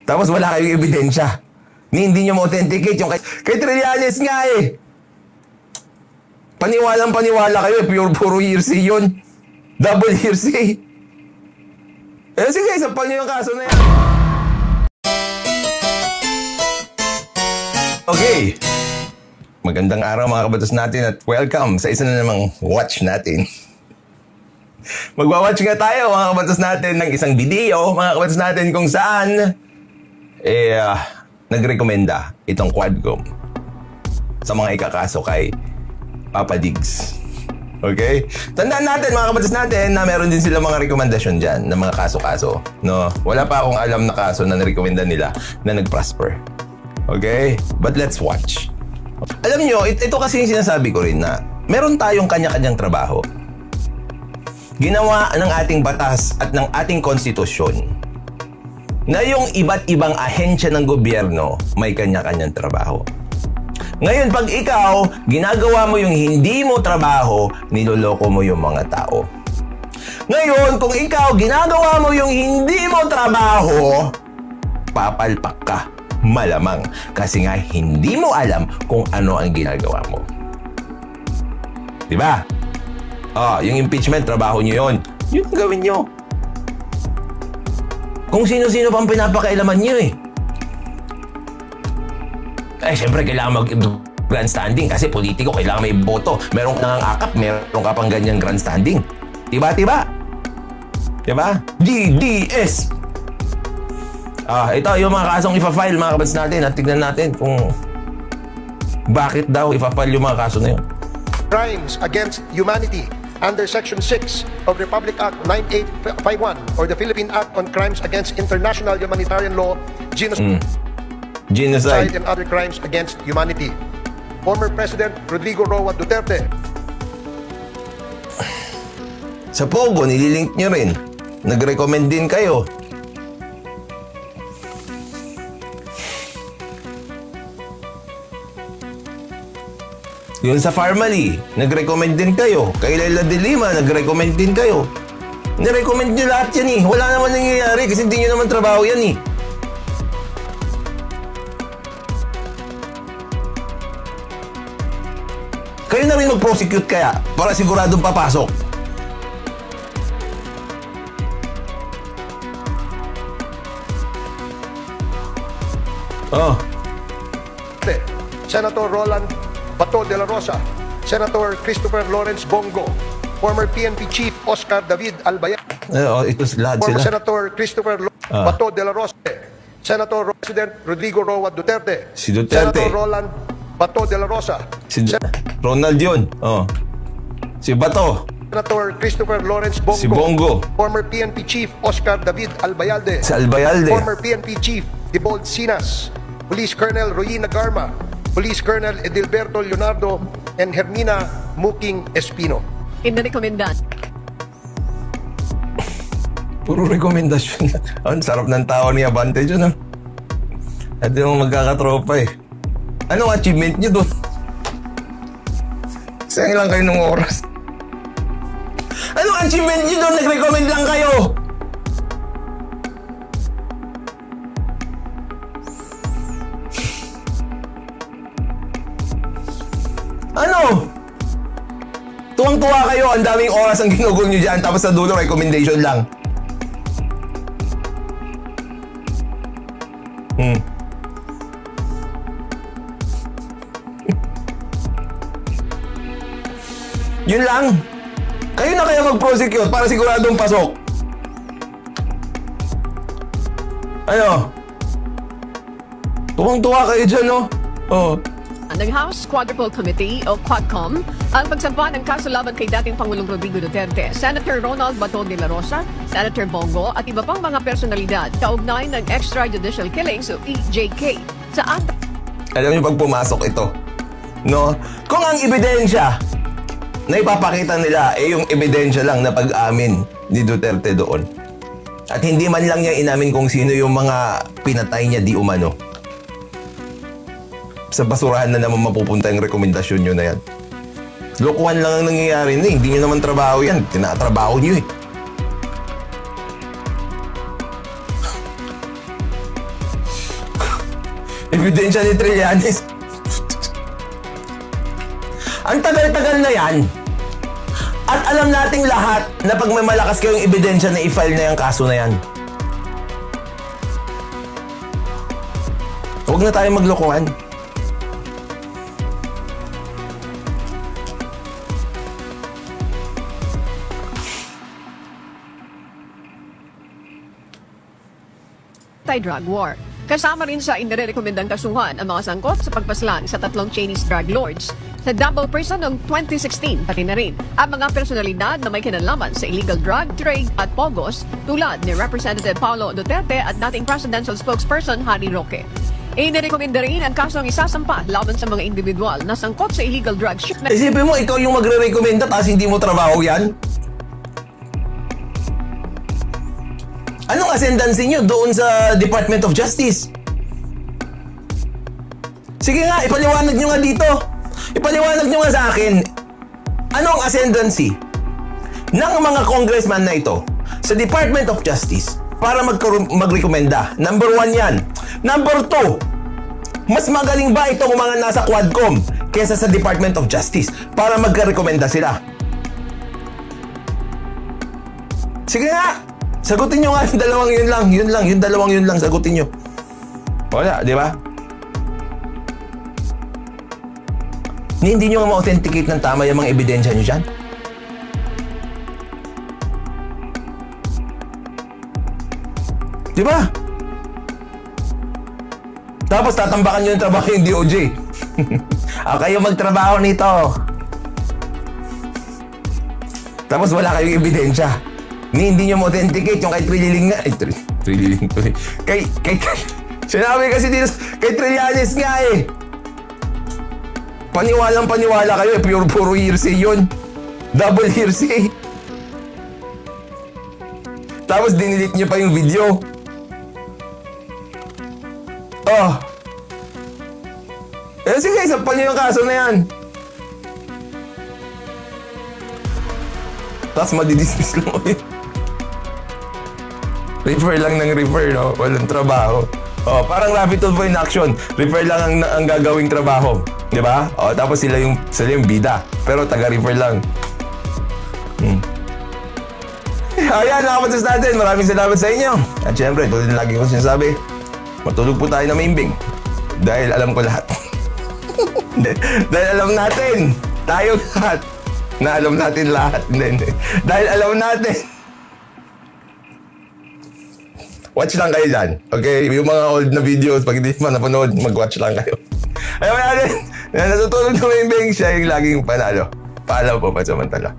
Tapos wala kayong ebidensya. Hindi nyo ma-authenticate yung kay Trillanes nga eh. Paniwalang-paniwala kayo eh. Puro hearsay yun. Double hearsay. Eh sige, sampal nyo yung kaso na yan. Okay. Magandang araw mga kabatas natin at welcome sa isa na namang watch natin. Magwa-watch nga tayo mga kabatas natin ng isang video, mga kabatas natin kung saan nagrekomenda itong Quadcom sa mga ikakaso kay Papa Diggs. Okay? Tandaan natin mga kabatas natin na meron din sila mga rekomendasyon dyan ng mga kaso-kaso. No? Wala pa akong alam na kaso na narekomenda nila na nag-prosper. Okay? But let's watch. Alam nyo, ito kasi yung sinasabi ko rin na meron tayong kanya-kanyang trabaho. Ginawa ng ating batas at ng ating konstitusyon na yung iba't ibang ahensya ng gobyerno may kanya-kanyang trabaho. Ngayon, pag ikaw, ginagawa mo yung hindi mo trabaho, niloloko mo yung mga tao. Ngayon, kung ikaw, ginagawa mo yung hindi mo trabaho, papalpak ka. Malamang. Kasi nga, hindi mo alam kung ano ang ginagawa mo. Diba? Yung impeachment, trabaho nyo yun. Yun ang gawin nyo. Kung sino-sino pang pinapakailaman nyo eh. Siyempre, kailangan mag-grandstanding kasi politiko, kailangan may boto. Meron ka nang akap, meron ka pang ganyang grandstanding. Diba? Diba? DDS! Ito yung mga kasong ipa-file mga kabats natin at tignan natin kung bakit daw ipa-file yung mga kaso na yun. Crimes against humanity under Section 6 of Republic Act 9851 or the Philippine Act on Crimes Against International Humanitarian Law, Genocide and other crimes against humanity. Former President Rodrigo Roa Duterte. Sa Pogo, nililink nyo rin. Nag-recommend din kayo. Yun sa Farmally, nag-recommend din kayo. Kay Laila de Lima, nag-recommend din kayo. Nirecommend nyo lahat yan eh. Wala naman nangyayari kasi hindi nyo naman trabaho yan eh. Kayo na rin mag-prosecute kaya para siguradong papasok. Senator Roland Bato de la Rosa, Senator Christopher Lawrence Bongo, former PNP Chief Oscar David Albayalde, ito lahat former sila. Senator Christopher Bato de la Rosa, Senator President Rodrigo Roa Duterte, Si Duterte. Senator Roland Bato de la Rosa, Ronald yun. Si Bato. Senator Christopher Lawrence Bongo, Si Bongo. former PNP Chief Oscar David Albayalde, Si Albayalde. former PNP Chief Dibold Sinas, Police Colonel Royina Garma, Police Colonel Edilberto Leonardo, and Hermina Muking Espino. Ina-recommendad. Puro rekomendasyon. Ang sarap ng tao ni Abante dyan, At yung magkakatropa eh. Anong achievement nyo doon? Sayang lang kayo ng oras. Anong achievement nyo doon? Nag-recommend lang kayo. Ano? Tuwang-tuwa kayo, ang daming oras ang ginugol nyo dyan, tapos sa dulo, recommendation lang. Yun lang. Kayo na kaya mag-prosecute para siguradong pasok. Ano? Tuwang-tuwa kayo dyan, no? Ng House Quadruple Committee o Quadcom ang pagsampa ng kaso laban kay dating Pangulong Rodrigo Duterte, Senator Ronald Bato de la Rosa, Senator Bongo at iba pang mga personalidad kaugnay ng extrajudicial killings o EJK sa atas. Alam niyo pag pumasok ito, no? Kung ang ebidensya na ipapakita nila yung ebidensya lang na pag-amin ni Duterte doon at hindi man lang niya inamin kung sino yung mga pinatay niya di umano, sa basurahan na naman mapupunta yung rekomendasyon nyo na yan. Lokohan lang ang nangyayari na eh. Hindi nyo naman trabaho yan. Tinatrabaho nyo eh. Ebidensya ni Trillanes. Ang tagal-tagal na yan. At alam nating lahat na pag may malakas kayong ebidensya na i-file na yung kaso na yan. Huwag na tayo maglokohan. Anti-drug war. Kasama rin sa inirekomendang kasuhan ang mga sangkot sa pagpaslang sa 3 Chinese drug lords sa double prison noong 2016, pati na rin ang mga personalidad na may kinalaman sa illegal drug trade at pogos tulad ni Representative Paulo Duterte at dating presidential spokesperson Harry Roque. Inirekomenda rin ang kasong isasampa laban sa mga individual na sangkot sa illegal drug shipment. Isipin mo, ikaw yung magre-recommenda tapos hindi mo trabaho yan? Anong ascendancy nyo doon sa Department of Justice? Sige nga, ipaliwanag nyo nga dito. Ipaliwanag nyo nga sa akin. Anong ascendancy ng mga congressman na ito sa Department of Justice para magrekomenda? Number 1 yan. Number 2, mas magaling ba itong mga nasa Quadcom kesa sa Department of Justice para magrekomenda sila? Sige nga, sagutin nyo nga yung dalawang yun lang, sagutin nyo. Wala, di ba? Hindi nyo ma-authenticate ng tama yung mga ebidensya nyo dyan. Di ba? Tapos tatambakan nyo yung trabaho yung DOJ. Kayo magtrabaho nito. Tapos wala kayong ebidensya. Hindi nyo ma-authenticate yung kay Trililing nga. Trililing to eh. Sinabi kasi dito, kay Trillanes nga eh. Paniwalang-paniwala kayo eh. Puro hearsay yun. Double hearsay. Tapos dinilit nyo pa yung video. Oh. Sige, isampal nyo yung kaso na yan. Tapos madidismiss lang ulit. Refer lang ng refer, no? Walang trabaho. Oh, parang rapid tool in action. Refer lang ang gagawing trabaho. Di ba? Oh, tapos sila yung bida. Pero taga-refer lang. Ayan, nakapatas natin. Maraming salamat sa inyo. At syempre, tulad na lagi ko sinasabi, matulog po tayo na maimbing. Dahil alam ko lahat. Dahil alam natin. Tayo lahat. Na alam natin lahat. Hindi. Dahil alam natin. Watch lang kayo dyan. Okay? Yung mga old na videos, pag hindi mo napanood, mag-watch lang kayo. Ayaw natin. Natutulog na maimbing. Siya yung laging panalo. Paalam po pa samantala.